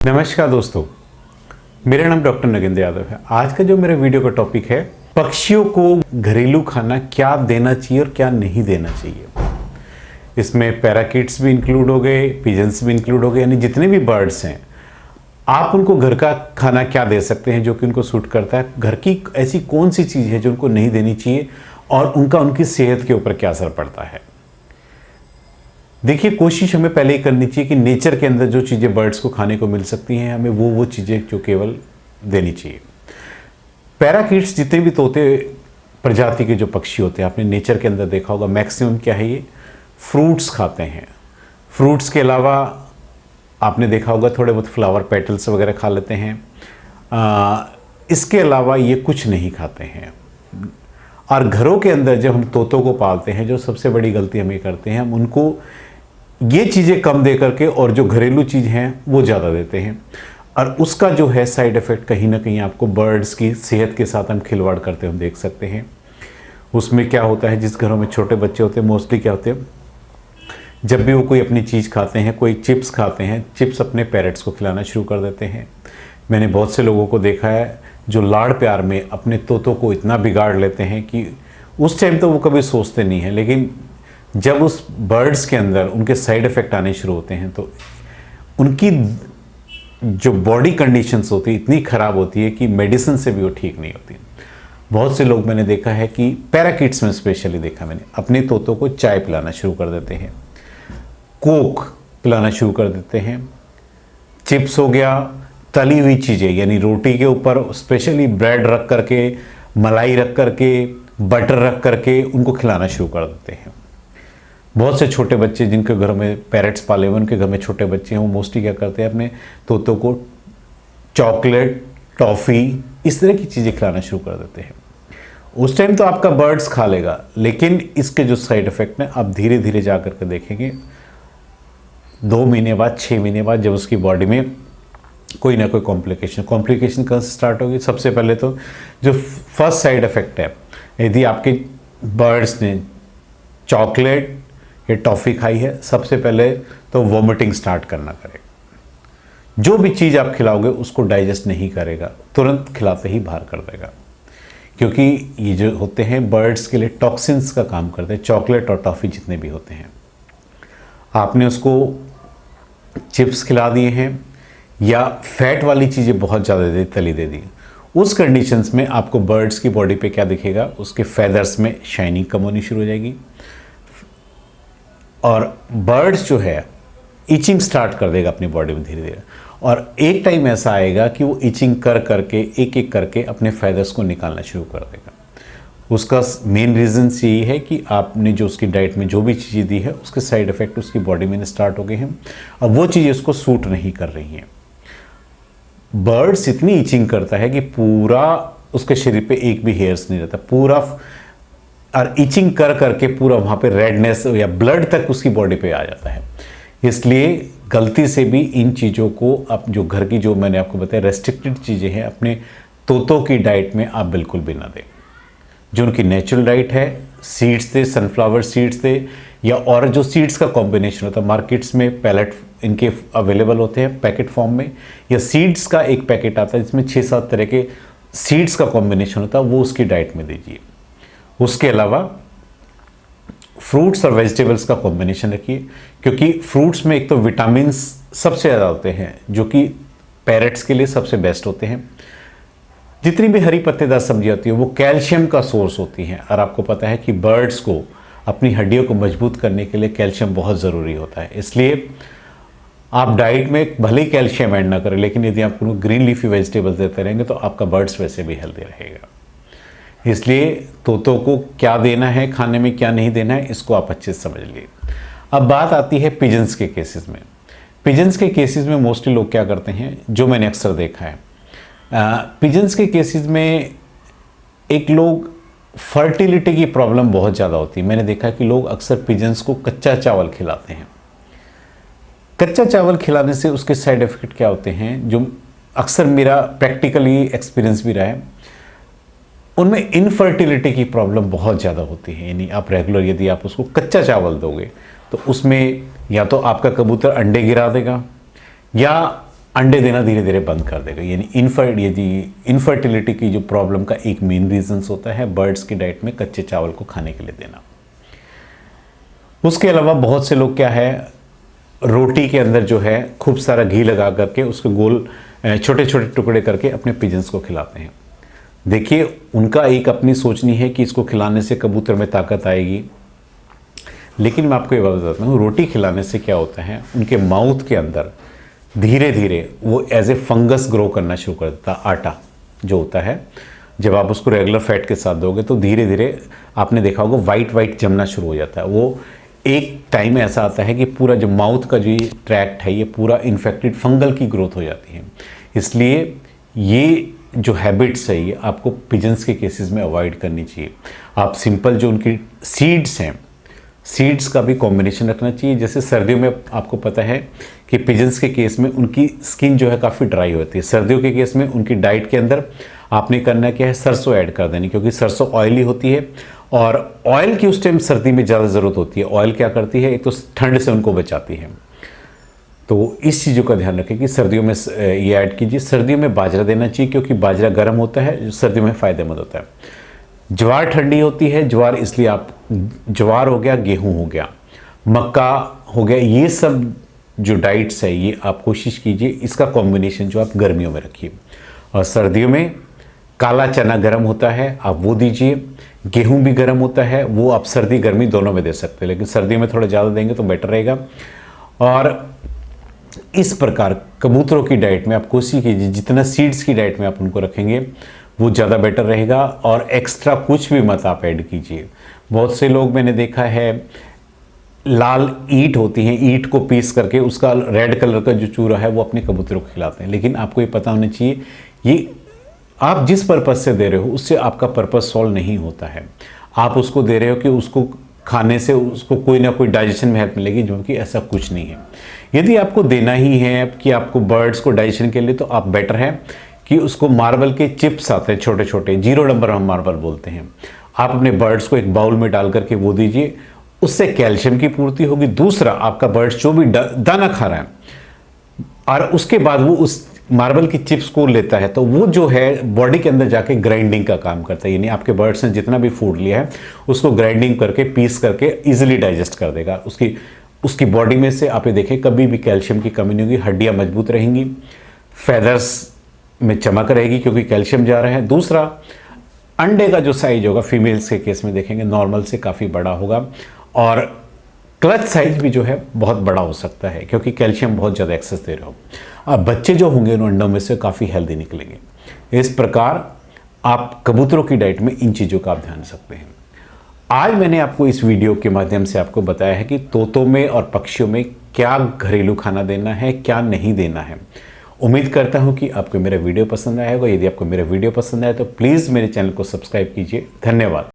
नमस्कार दोस्तों, मेरा नाम डॉक्टर नगेंद्र यादव है। आज का जो मेरे वीडियो का टॉपिक है, पक्षियों को घरेलू खाना क्या देना चाहिए और क्या नहीं देना चाहिए। इसमें पैराकिट्स भी इंक्लूड हो गए, पिजन्स भी इंक्लूड हो गए, यानी जितने भी बर्ड्स हैं आप उनको घर का खाना क्या दे सकते हैं जो कि उनको सूट करता है। घर की ऐसी कौन सी चीज़ है जो उनको नहीं देनी चाहिए और उनकी सेहत के ऊपर क्या असर पड़ता है। देखिए, कोशिश हमें पहले ही करनी चाहिए कि नेचर के अंदर जो चीज़ें बर्ड्स को खाने को मिल सकती हैं, हमें वो चीज़ें जो केवल देनी चाहिए। पैराकिट्स, जितने भी तोते प्रजाति के जो पक्षी होते हैं, आपने नेचर के अंदर देखा होगा, मैक्सिमम क्या है, ये फ्रूट्स खाते हैं। फ्रूट्स के अलावा आपने देखा होगा थोड़े बहुत फ्लावर पेटल्स वगैरह खा लेते हैं। इसके अलावा ये कुछ नहीं खाते हैं। और घरों के अंदर जब हम तोतों को पालते हैं, जो सबसे बड़ी गलती हम ये करते हैं, हम उनको ये चीज़ें कम दे करके और जो घरेलू चीज़ हैं वो ज़्यादा देते हैं। और उसका जो है साइड इफ़ेक्ट कहीं ना कहीं आपको बर्ड्स की सेहत के साथ हम खिलवाड़ करते हम देख सकते हैं। उसमें क्या होता है, जिस घरों में छोटे बच्चे होते हैं, मोस्टली क्या होते हैं, जब भी वो कोई अपनी चीज़ खाते हैं, कोई चिप्स खाते हैं, चिप्स अपने पेरेंट्स को खिलाना शुरू कर देते हैं। मैंने बहुत से लोगों को देखा है जो लाड़ प्यार में अपने तोतों को इतना बिगाड़ लेते हैं कि उस टाइम तो वो कभी सोचते नहीं हैं, लेकिन जब उस बर्ड्स के अंदर उनके साइड इफ़ेक्ट आने शुरू होते हैं तो उनकी जो बॉडी कंडीशंस होती है इतनी ख़राब होती है कि मेडिसिन से भी वो ठीक नहीं होती। बहुत से लोग मैंने देखा है कि पैराकिट्स में स्पेशली देखा मैंने, अपने तोतों को चाय पिलाना शुरू कर देते हैं, कोक पिलाना शुरू कर देते हैं, चिप्स हो गया, तली हुई चीज़ें यानी रोटी के ऊपर स्पेशली ब्रेड रख करके, मलाई रख करके, बटर रख करके उनको खिलाना शुरू कर देते हैं। बहुत से छोटे बच्चे जिनके घर में पेरेंट्स पाले हुए, उनके घर में छोटे बच्चे हैं, वो मोस्टली क्या करते हैं, अपने तोतों को चॉकलेट, टॉफ़ी, इस तरह की चीज़ें खिलाना शुरू कर देते हैं। उस टाइम तो आपका बर्ड्स खा लेगा, लेकिन इसके जो साइड इफ़ेक्ट हैं आप धीरे धीरे जा करके देखेंगे। 2 महीने बाद, 6 महीने बाद, जब उसकी बॉडी में कोई ना कोई कॉम्प्लिकेशन कहाँ से स्टार्ट होगी। सबसे पहले तो जो फर्स्ट साइड इफ़ेक्ट है, यदि आपके बर्ड्स ने चॉकलेट या टॉफ़ी खाई है, सबसे पहले तो वॉमिटिंग स्टार्ट करना करेगा। जो भी चीज़ आप खिलाओगे उसको डाइजेस्ट नहीं करेगा, तुरंत खिलाते ही बाहर कर देगा, क्योंकि ये जो होते हैं बर्ड्स के लिए टॉक्सिन्स का काम करते हैं। चॉकलेट और टॉफ़ी जितने भी होते हैं, आपने उसको चिप्स खिला दिए हैं या फैट वाली चीज़ें बहुत ज़्यादा तली दे दी, उस कंडीशंस में आपको बर्ड्स की बॉडी पे क्या दिखेगा, उसके फैदर्स में शाइनिंग कम होनी शुरू हो जाएगी और बर्ड्स जो है इचिंग स्टार्ट कर देगा अपनी बॉडी में धीरे धीरे। और एक टाइम ऐसा आएगा कि वो इचिंग कर करके एक एक करके अपने फैदर्स को निकालना शुरू कर देगा। उसका मेन रीज़न यही है कि आपने जो उसकी डाइट में जो भी चीज़ें दी है उसके साइड इफ़ेक्ट उसकी बॉडी में स्टार्ट हो गए हैं और वो चीज़ें उसको सूट नहीं कर रही हैं। बर्ड्स इतनी इचिंग करता है कि पूरा उसके शरीर पे एक भी हेयर्स नहीं रहता, पूरा और इचिंग कर करके पूरा वहाँ पे रेडनेस या ब्लड तक उसकी बॉडी पे आ जाता है। इसलिए गलती से भी इन चीज़ों को आप जो घर की, जो मैंने आपको बताया रेस्ट्रिक्टेड चीज़ें हैं, अपने तोतों की डाइट में आप बिल्कुल भी ना दें। जो उनकी नेचुरल डाइट है, सीड्स थे, सनफ्लावर सीड्स थे, या और जो सीड्स का कॉम्बिनेशन होता है, मार्केट्स में पैलेट इनके अवेलेबल होते हैं पैकेट फॉर्म में, या सीड्स का एक पैकेट आता है जिसमें 6-7 तरह के सीड्स का कॉम्बिनेशन होता है, वो उसकी डाइट में दीजिए। उसके अलावा फ्रूट्स और वेजिटेबल्स का कॉम्बिनेशन रखिए, क्योंकि फ्रूट्स में एक तो विटामिन्स सबसे ज़्यादा होते हैं जो कि पैरेट्स के लिए सबसे बेस्ट होते हैं। जितनी भी हरी पत्तेदार सब्जियाँ होती हैं वो कैल्शियम का सोर्स होती हैं, और आपको पता है कि बर्ड्स को अपनी हड्डियों को मजबूत करने के लिए कैल्शियम बहुत ज़रूरी होता है। इसलिए आप डाइट में भले ही कैल्शियम ऐड ना करें, लेकिन यदि आप उनको ग्रीन लीफी वेजिटेबल्स देते रहेंगे तो आपका बर्ड्स वैसे भी हेल्दी रहेगा। इसलिए तोतों को क्या देना है खाने में, क्या नहीं देना है, इसको आप अच्छे से समझ लिए। अब बात आती है पिजन्स के केसेस में। पिजन्स के केसेस में मोस्टली लोग क्या करते हैं, जो मैंने अक्सर देखा है, पिजन्स के केसेस में एक लोग फर्टिलिटी की प्रॉब्लम बहुत ज़्यादा होती है। मैंने देखा कि लोग अक्सर पिजन्स को कच्चा चावल खिलाते हैं। कच्चा चावल खिलाने से उसके साइड इफ़ेक्ट क्या होते हैं, जो अक्सर मेरा प्रैक्टिकली एक्सपीरियंस भी रहा है, उनमें इनफर्टिलिटी की प्रॉब्लम बहुत ज़्यादा होती है। यानी आप रेगुलर यदि आप उसको कच्चा चावल दोगे तो उसमें या तो आपका कबूतर अंडे गिरा देगा, या अंडे देना धीरे धीरे बंद कर देगा। यानी इनफर्टिलिटी की जो प्रॉब्लम का एक मेन रीजंस होता है बर्ड्स की डाइट में कच्चे चावल को खाने के लिए देना। उसके अलावा बहुत से लोग क्या है, रोटी के अंदर जो है खूब सारा घी लगा करके उसको गोल छोटे छोटे टुकड़े करके अपने पिजन्स को खिलाते हैं। देखिए, उनका एक अपनी सोचनी है कि इसको खिलाने से कबूतर में ताकत आएगी, लेकिन मैं आपको ये बात बताता हूँ, रोटी खिलाने से क्या होता है, उनके माउथ के अंदर धीरे धीरे वो एज ए फंगस ग्रो करना शुरू कर देता है। आटा जो होता है, जब आप उसको रेगुलर फैट के साथ दोगे तो धीरे धीरे आपने देखा होगा वाइट वाइट जमना शुरू हो जाता है। वो एक टाइम ऐसा आता है कि पूरा जो माउथ का जो ट्रैक्ट है ये पूरा इन्फेक्टेड फंगल की ग्रोथ हो जाती है। इसलिए ये जो हैबिट्स है ये आपको पिजन्स के केसेस में अवॉइड करनी चाहिए। आप सिंपल जो उनकी सीड्स हैं, सीड्स का भी कॉम्बिनेशन रखना चाहिए। जैसे सर्दियों में आपको पता है कि पिजन्स के केस में उनकी स्किन जो है काफ़ी ड्राई होती है। सर्दियों के केस में उनकी डाइट के अंदर आपने करना क्या है, सरसों ऐड कर देनी, क्योंकि सरसों ऑयली होती है और ऑयल की उस टाइम सर्दी में ज़्यादा ज़रूरत होती है। ऑयल क्या करती है, एक तो ठंड से उनको बचाती है। तो इस चीज़ों का ध्यान रखें कि सर्दियों में ये ऐड कीजिए। सर्दियों में बाजरा देना चाहिए क्योंकि बाजरा गर्म होता है, जो सर्दियों में फ़ायदेमंद होता है। ज्वार ठंडी होती है, ज्वार इसलिए आप ज्वार हो गया, गेहूं हो गया, मक्का हो गया, ये सब जो डाइट्स है ये आप कोशिश कीजिए इसका कॉम्बिनेशन जो आप गर्मियों में रखिए। और सर्दियों में काला चना गर्म होता है, आप वो दीजिए। गेहूं भी गर्म होता है, वो आप सर्दी गर्मी दोनों में दे सकते हैं, लेकिन सर्दियों में थोड़ा ज़्यादा देंगे तो बेटर रहेगा। और इस प्रकार कबूतरों की डाइट में आप कोशिश कीजिए जितना सीड्स की डाइट में आप उनको रखेंगे वो ज़्यादा बेटर रहेगा। और एक्स्ट्रा कुछ भी मत आप ऐड कीजिए। बहुत से लोग मैंने देखा है लाल ईंट होती हैं, ईंट को पीस करके उसका रेड कलर का जो चूरा है वो अपने कबूतरों को खिलाते हैं। लेकिन आपको ये पता होना चाहिए ये आप जिस पर्पज़ से दे रहे हो उससे आपका पर्पज़ सॉल्व नहीं होता है। आप उसको दे रहे हो कि उसको खाने से उसको कोई ना कोई डाइजेशन में हेल्प मिलेगी, जबकि ऐसा कुछ नहीं है। यदि आपको देना ही है कि आपको बर्ड्स को डाइजेशन के लिए, तो आप बेटर है कि उसको मार्बल के चिप्स आते हैं छोटे छोटे, 0 नंबर हम मार्बल बोलते हैं, आप अपने बर्ड्स को एक बाउल में डाल करके वो दीजिए। उससे कैल्शियम की पूर्ति होगी। दूसरा, आपका बर्ड्स जो भी दाना खा रहा है और उसके बाद वो उस मार्बल की चिप्स को लेता है तो वो जो है बॉडी के अंदर जाके ग्राइंडिंग का काम करता है। यानी आपके बर्ड्स ने जितना भी फूड लिया है उसको ग्राइंडिंग करके पीस करके इजीली डाइजेस्ट कर देगा। उसकी बॉडी में से आप ये देखें कभी भी कैल्शियम की कमी नहीं होगी, हड्डियां मजबूत रहेंगी, फेदर्स में चमक रहेगी क्योंकि कैल्शियम जा रहा है। दूसरा, अंडे का जो साइज होगा फीमेल्स के केस में देखेंगे नॉर्मल से काफ़ी बड़ा होगा और क्लच साइज भी जो है बहुत बड़ा हो सकता है क्योंकि कैल्शियम बहुत ज़्यादा एक्सेस दे रहे हो। अब बच्चे जो होंगे उन अंडों में से काफ़ी हेल्दी निकलेंगे। इस प्रकार आप कबूतरों की डाइट में इन चीज़ों का आप ध्यान सकते हैं। आज मैंने आपको इस वीडियो के माध्यम से आपको बताया है कि तोतों में और पक्षियों में क्या घरेलू खाना देना है, क्या नहीं देना है। उम्मीद करता हूं कि आपको मेरा वीडियो पसंद आया होगा। यदि आपको मेरा वीडियो पसंद आया तो प्लीज़ मेरे चैनल को सब्सक्राइब कीजिए। धन्यवाद।